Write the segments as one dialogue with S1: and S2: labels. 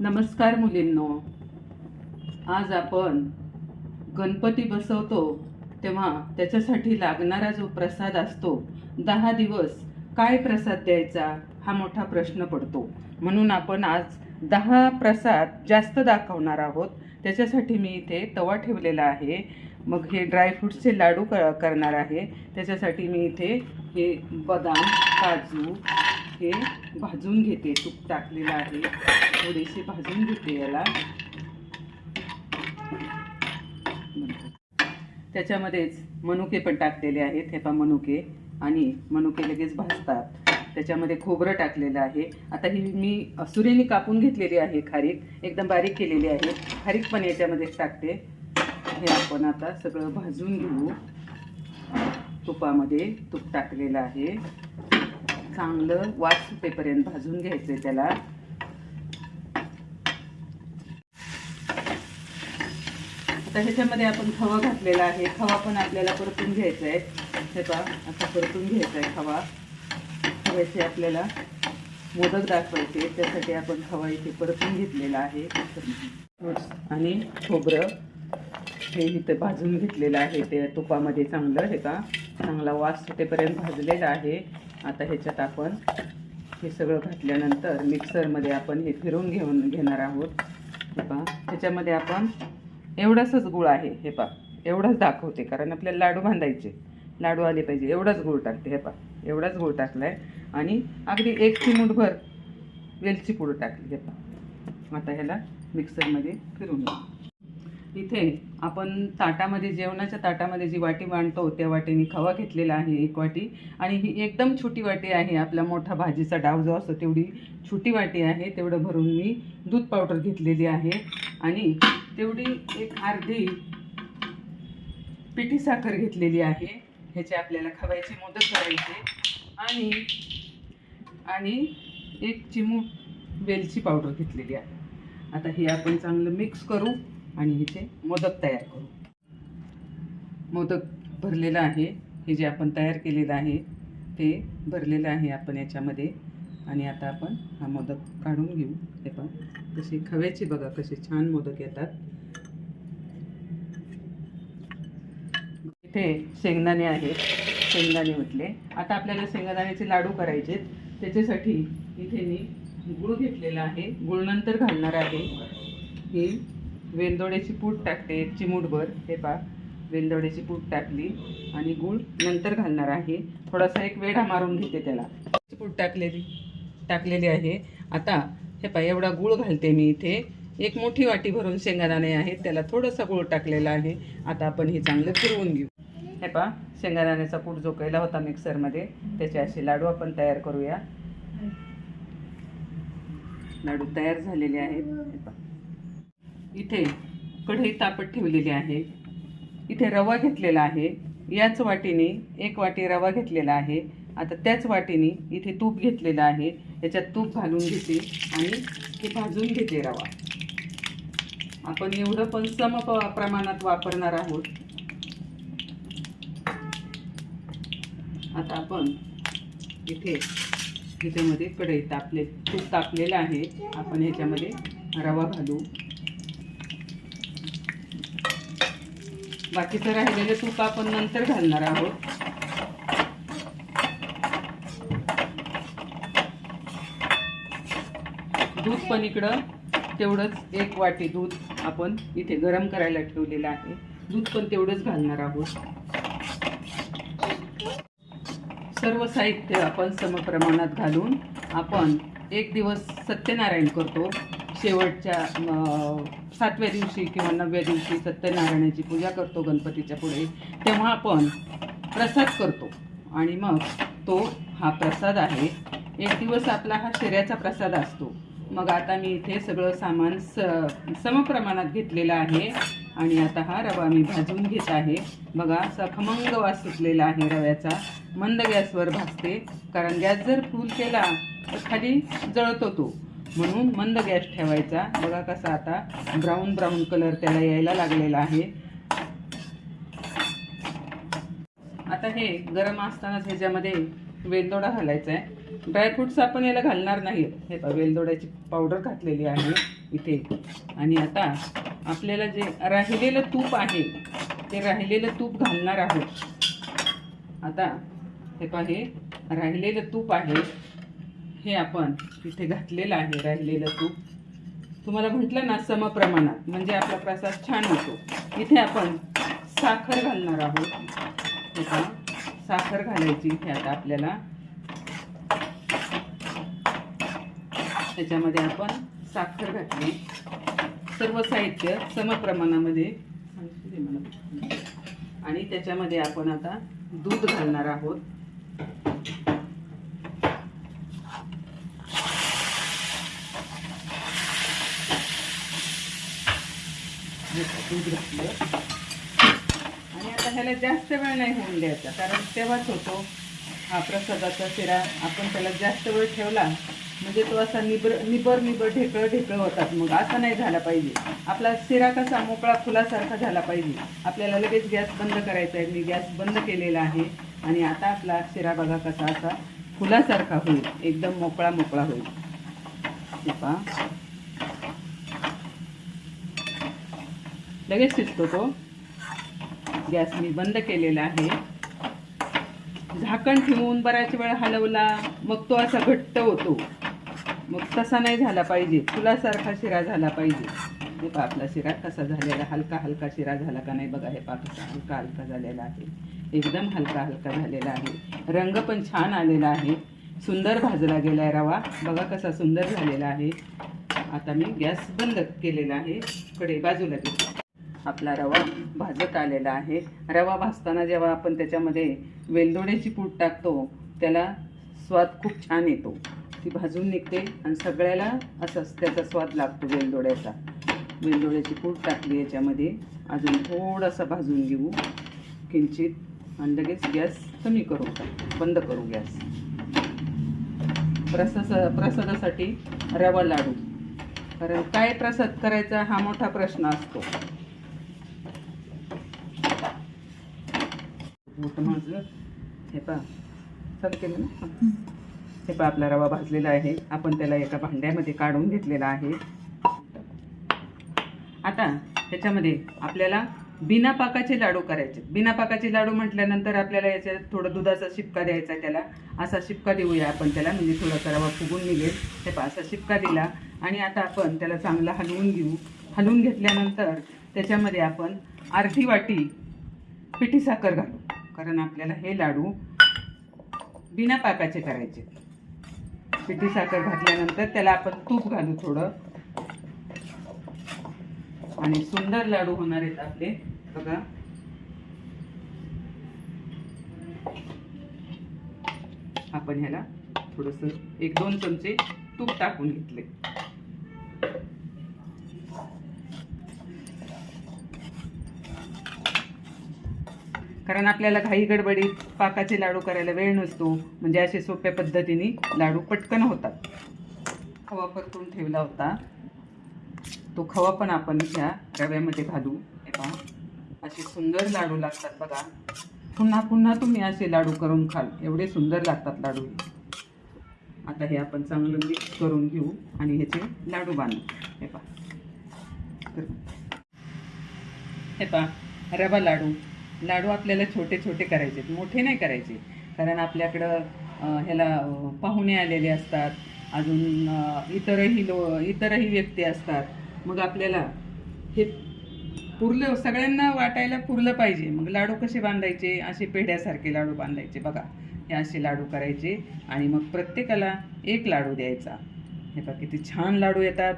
S1: नमस्कार मुलींनो. आज आपण गणपती बसवतो तेव्हा त्याच्यासाठी लागणारा जो प्रसाद असतो, 10 दिवस काय प्रसाद द्यायचा हा मोठा प्रश्न पडतो. म्हणून आपण आज 10 प्रसाद जास्त दाखवणार आहोत. त्याच्यासाठी मी इथे तवा ठेवलेला आहे. मग हे ड्रायफ्रूट्सचे लाडू करणार आहे. त्याच्यासाठी मी इथे हे बदाम, काजू हे भाजून घेते. तूप टाकलेलं आहे, थोडेसे भाजून घेते याला. त्याच्यामध्येच मनुके पण टाकलेले आहेत. हे पहा मनुके, आणि मनुके लगेच भाजतात. त्याच्यामध्ये खोबरं टाकलेलं आहे. आता ही मी सुरीने कापून घेतलेली आहे खारीक, एकदम बारीक केलेली आहे. खारीक पण याच्यामध्येच टाकते. हे आपण आता सगळं भाजून घेऊ. तुपामध्ये तूप टाकलेलं आहे. चांगलं वास सुटेपर्यंत भाजून घ्यायचंय त्याला. आता ह्याच्यामध्ये आपण खवा घातलेला आहे. खवा पण आपल्याला परतून घ्यायचा आहे. हे पहा, आता परतून घ्यायचा आहे खवा. खव्याचे आपल्याला मोदक दाखवायचे, त्यासाठी आपण खवा इथे परतून घेतलेला आहे. आणि खोबरं हे इथे भाजून घेतलेलं आहे ते तुपामध्ये चांगलं. हे का चांगला वास सुटेपर्यंत भाजलेलं आहे. आता ह्याच्यात आपण हे सगळं घातल्यानंतर मिक्सरमध्ये आपण हे फिरून घेणार आहोत. हे पहा, ह्याच्यामध्ये आपण एवढाच गुळ आहे. हे पहा, एवढाच दाखवते कारण आपल्याला लाडू बांधायचे, लाडू आले पाहिजे. एवढाच गुळ टाकते. हे पहा, एवढाच गुळ टाकलाय आणि अगदी 1 चिमूटभर वेलची पूड टाकली. हे पहा, आता ह्याला मिक्सरमध्ये फिरून घेऊ. इथे आपण ताटामध्ये, जेवणाच्या ताटामध्ये जी वाटी मांडतो त्या वाटीने खवा घेतलेला आहे 1 वाटी. आणि ही एकदम छोटी वाटी आहे. आपला मोठा भाजीचा डाव जो असतो तेवढी छोटी वाटी आहे. तेवढं भरून मी दूध पावडर घेतलेली आहे. आणि तेवढी एक अर्धी पिठी साखर घेतलेली आहे. ह्याचे आपल्याला खव्याचे मोदक करायचे. आणि 1 चिमूट वेलची पावडर घेतलेली आहे. आता हे आपण चांगलं मिक्स करू आणि ह्याचे मोदक तयार करू. मोदक भरलेलं आहे. हे जे आपण तयार केलेलं आहे ते भरलेलं आहे आपण याच्यामध्ये. आणि आता आपण हा मोदक काढून घेऊ. हे पण कसे खव्याचे, बघा कसे छान मोदक येतात. इथे शेंगदाणे आहेत, शेंगदाणे म्हटले. आता आपल्याला शेंगदाण्याचे लाडू करायचे. त्याच्यासाठी इथे मी गूळ घेतलेला आहे. गूळ नंतर घालणार आहे. ही वेलदोड्याची पूड टाकते 1 चिमूटभर. हे पहा, वेलदोड्याची पूड टाकली आणि गूळ नंतर घालणार आहे. थोडासा एक वेढा मारून घेते त्याला. पूड टाकलेली आहे. आता हे पहा, एवढा गूळ घालते मी इथे. 1 मोठी वाटी भरून शेंगदाणे आहेत, त्याला थोडासा गूळ टाकलेला आहे. आता आपण हे चांगलं फिरवून घेऊ. हे पहा, शेंगदाण्याचा पूड जो केला होता मिक्सरमध्ये त्याचे असे लाडू आपण तयार करूया. लाडू तयार झालेले आहेत. हे पहा, इथे कढई तापत ठेवलेली आहे. इथे रवा घेतलेला आहे. याच वाटीने 1 वाटी रवा घेतलेला आहे. आता त्याच वाटीने इथे तूप घेतलेलं आहे. याच्यात तूप घालून घेते आणि ते भाजून घेते रवा. आपण एवढं पण सम प्रमाणात वापरणार आहोत. आता आपण इथे ह्याच्यामध्ये कढई तूप तापलेलं आहे. आपण ह्याच्यामध्ये रवा घालू. बाकीचं राहिलेलं तूप आपण नंतर घालणार आहोत. दूध पण इकडं तेवढंच 1 वाटी दूध आपण इथे गरम करायला ठेवलेलं आहे. दूध पण तेवढंच घालणार आहोत. सर्व साहित्य आपण समप्रमाणात घालून आपण 1 दिवस सत्यनारायण करतो. शेवटच्या 7व्या दिवशी किंवा 9व्या दिवशी सत्यनारायणाची पूजा करतो गणपतीच्या पुढे. तेव्हा आपण प्रसाद करतो आणि मग तो हा प्रसाद आहे. 1 दिवस आपला हा शिऱ्याचा प्रसाद असतो. मग आता मी इथे सगळं सामान समप्रमाणात घेतलेलं आहे. आणि आता हा रवा मी भाजून घेत आहे. बघा, असा खमंग वास सुटलेला आहे रव्याचा. मंद गॅसवर भाजते, कारण गॅस जर फुल केला तर खाली जळतो तो. म्हणून मंद गॅस ठेवायचा. बघा कसा आता ब्राऊन कलर त्याला यायला लागलेला आहे. आता हे गरम असतानाच ह्याच्यामध्ये वेलदोडा घालायचा आहे. ड्रायफ्रुट्स आपण याला घालणार नाही. हे पहा वेलदोड्याची पावडर घातलेली आहे इथे. आणि आता आपल्याला जे राहिलेलं तूप आहे ते राहिलेलं तूप घालणार आहोत. आता हे पहा हे राहिलेलं तूप आहे हे आपण इथे घातलेलं आहे. राहिलेलं तूप तुम्हाला म्हटलं ना समप्रमाणात, म्हणजे आपला प्रसाद छान होतो. इथे आपण साखर घालणार आहोत. हे पहा साखर घालायची इथे आता आपल्याला. त्याच्यामध्ये आपण साखर घातली. सर्व साहित्य समप्रमाणामध्ये. आणि त्याच्यामध्ये आपण आता दूध घालणार आहोत. दूध घातलं आणि आता ह्याला जास्त वेळ नाही होऊन द्यायचा, कारण तेव्हाच होतो हा प्रसादाचा शिरा. आपण त्याला जास्त वेळ ठेवला म्हणजे तो असा निबर ढेकळं होतात. मग असा नाही झाला पाहिजे. आपला शिरा कसा मोकळा फुलासारखा झाला पाहिजे. आपल्याला लगेच गॅस बंद करायचा आहे. मी गॅस बंद केलेला आहे आणि आता आपला शिरा बघा कसा असा फुलासारखा होईल, एकदम मोकळा होईल. हे पहा लगेच शिजतो तो. गॅस मी बंद केलेला आहे. झाकण ठेवून बराच वेळ हलवला मग तो असा घट्ट होतो. मग तसा नाही झाला पाहिजे, फुलासारखा शिरा झाला पाहिजे. हे पहा आपला शिरा कसा झालेला, हलका शिरा झाला का नाही बघा. हे पहा कसा हलका झालेला आहे, एकदम हलका झालेला आहे. रंग पण छान आलेला आहे. सुंदर भाजला गेलाय रवा, बघा कसा सुंदर झालेला आहे. आता मी गॅस बंद केलेला आहे. कडे बाजूला घेऊ. आपला रवा भाजत आलेला आहे. रवा भाजताना जेव्हा आपण त्याच्यामध्ये वेलदोड्याची पूड टाकतो त्याला स्वाद खूप छान येतो. ती भाजून निघते आणि सगळ्याला असंच त्याचा स्वाद लागतो वेलदोड्याचा. वेलदोड्याची पूड टाकली याच्यामध्ये. अजून थोडंसं भाजून घेऊ किंचित आणि लगेच गॅस कमी करू, बंद करू गॅस. प्रसादासाठी रवा लाडू, कारण काय प्रसाद करायचा हा मोठा प्रश्न असतो. माझं हे पहा चालू केलं ना. हे पहा आपला रवा भाजलेला आहे. आपण त्याला एका भांड्यामध्ये काढून घेतलेला आहे. आता त्याच्यामध्ये आपल्याला बिना पाकाचे लाडू करायचे. बिना पाकाचे लाडू म्हटल्यानंतर आपल्याला याच्यात थोडं दुधाचा शिपका द्यायचा. त्याला असा शिपका देऊया आपण त्याला, म्हणजे थोडासा रवा फुगून निघेल. हे पहा असा शिपका दिला आणि आता आपण त्याला चांगला हलवून घेऊ. हलवून घेतल्यानंतर त्याच्यामध्ये आपण अर्धी वाटी पिठी साखर घालू, कारण आपल्याला हे लाडू बिना पाकाचे करायचे. पिठी साखर घातल्यानंतर त्याला आपण तूप घालू थोडं आणि सुंदर लाडू होणार आहेत आपले. बघा आपण ह्याला थोडंसं 1-2 चमचे तूप टाकून घेतले. कारण आपल्याला घाई गडबडीत पाकाचे लाडू करायला वेळ नसतो, म्हणजे असे सोप्या पद्धतीने लाडू पटकन होतात. खवा परतून ठेवला होता तो खवा पण आपण ह्या रव्यामध्ये घालू. हे पहा असे सुंदर लाडू लागतात बघा. पुन्हा तुम्ही असे लाडू करून खाल, एवढे सुंदर लागतात लाडू. आता हे आपण चांगलं मिक्स करून घेऊ आणि ह्याचे लाडू बांधू. हे पहा रवा लाडू आपल्याला छोटे छोटे करायचे, मोठे नाही करायचे. कारण आपल्याकडं ह्याला पाहुणे आलेले असतात, अजून इतरही व्यक्ती असतात. मग आपल्याला हे सगळ्यांना वाटायला पुरलं पाहिजे. मग लाडू कसे बांधायचे, असे पेढ्यासारखे लाडू बांधायचे बघा. हे असे लाडू करायचे आणि मग प्रत्येकाला एक लाडू द्यायचा. हे बघा किती छान लाडू येतात.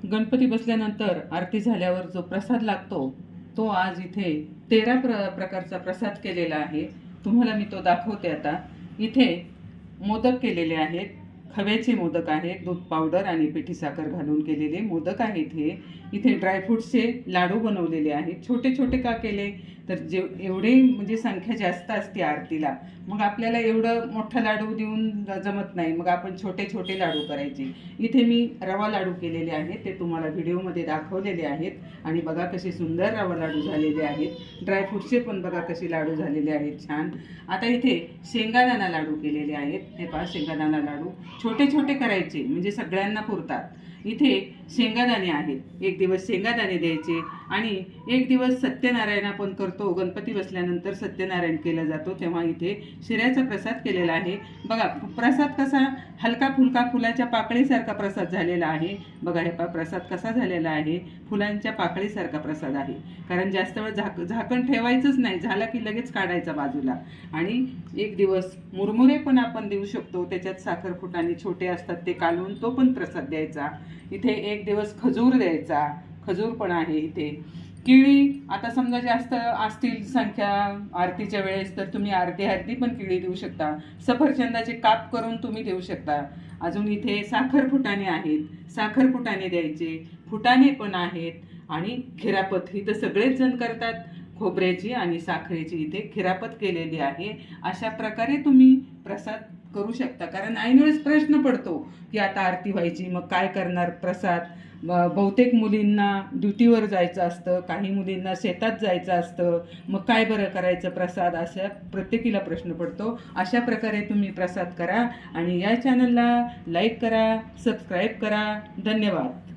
S1: गणपती बसल्यानंतर आरती झाल्यावर जो प्रसाद लागतो तो आज इथे 13 प्रकारचा प्रसाद केलेला आहे. तुम्हाला मी तो दाखवते आता. इथे मोदक केलेले आहेत, खव्याचे मोदक आहेत, दूध पावडर आणि पिठी साखर घालून केलेले मोदक आहेत हे. इथे ड्रायफ्रूट्सचे लाडू बनवलेले आहेत. छोटे छोटे का केले तर एवढे म्हणजे संख्या जास्त असते आरतीला, मग आपल्याला एवढं मोठा लाडू देऊन जमत नाही, मग आपण छोटे छोटे लाडू करायचे. इथे मी रवा लाडू केलेले आहेत, ते तुम्हाला व्हिडिओमध्ये दाखवलेले आहेत. आणि बघा कसे सुंदर रवा लाडू झालेले आहेत. ड्रायफ्रूटचे पण बघा कसे लाडू झालेले आहेत छान. आता इथे शेंगादाणा लाडू केलेले आहेत. हे पहा शेंगादाणा लाडू छोटे छोटे करायचे म्हणजे सगळ्यांना पुरतात. इथे शेंगादाणे आहेत. एक दिवस शेंगादाणे द्यायचे आणि एक दिवस सत्यनारायण आपण करतो. गणपती बसल्यानंतर सत्यनारायण केलं जातो, तेव्हा इथे शिऱ्याचा प्रसाद केलेला आहे. बघा प्रसाद कसा हलका फुलका फुलाच्या पाकळीसारखा प्रसाद झालेला आहे. बघा हे प्रसाद कसा झालेला आहे, फुलांच्या पाकळीसारखा प्रसाद आहे. कारण जास्त वेळ झाकण ठेवायचंच नाही, झाला की लगेच काढायचा बाजूला. आणि एक दिवस मुरमुरे पण आपण देऊ शकतो, त्याच्यात साखर फुटाणे छोटे असतात ते काढून तो पण प्रसाद द्यायचा. इथे एक दिवस खजूर द्यायचा, खजूर पण आहे इथे. केळी आता समजा जास्त असतील संख्या आरतीच्या वेळेस तर तुम्ही अर्धी पण केळी देऊ शकता. सफरचंदाचे काप करून तुम्ही देऊ शकता. अजून इथे साखर फुटाणे आहेत, साखर फुटाणे द्यायचे. फुटाणे पण आहेत आणि खिरापत ही तर सगळेच जण करतात. खोबऱ्याची आणि साखरेची इथे खिरापत केलेली आहे. अशा प्रकारे तुम्ही प्रसाद करू शकता. कारण ऐनवेळेस प्रश्न पडतो की आता आरती व्हायची, मग काय करणार प्रसाद. बहुतेक मुलींना ड्युटीवर जायचं असतं, काही मुलींना शेतात जायचं असतं, मग काय बरं करायचं प्रसाद, अशा प्रत्येकीला प्रश्न पडतो. अशा प्रकारे तुम्ही प्रसाद करा आणि या चॅनलला लाईक करा, सबस्क्राईब करा. धन्यवाद.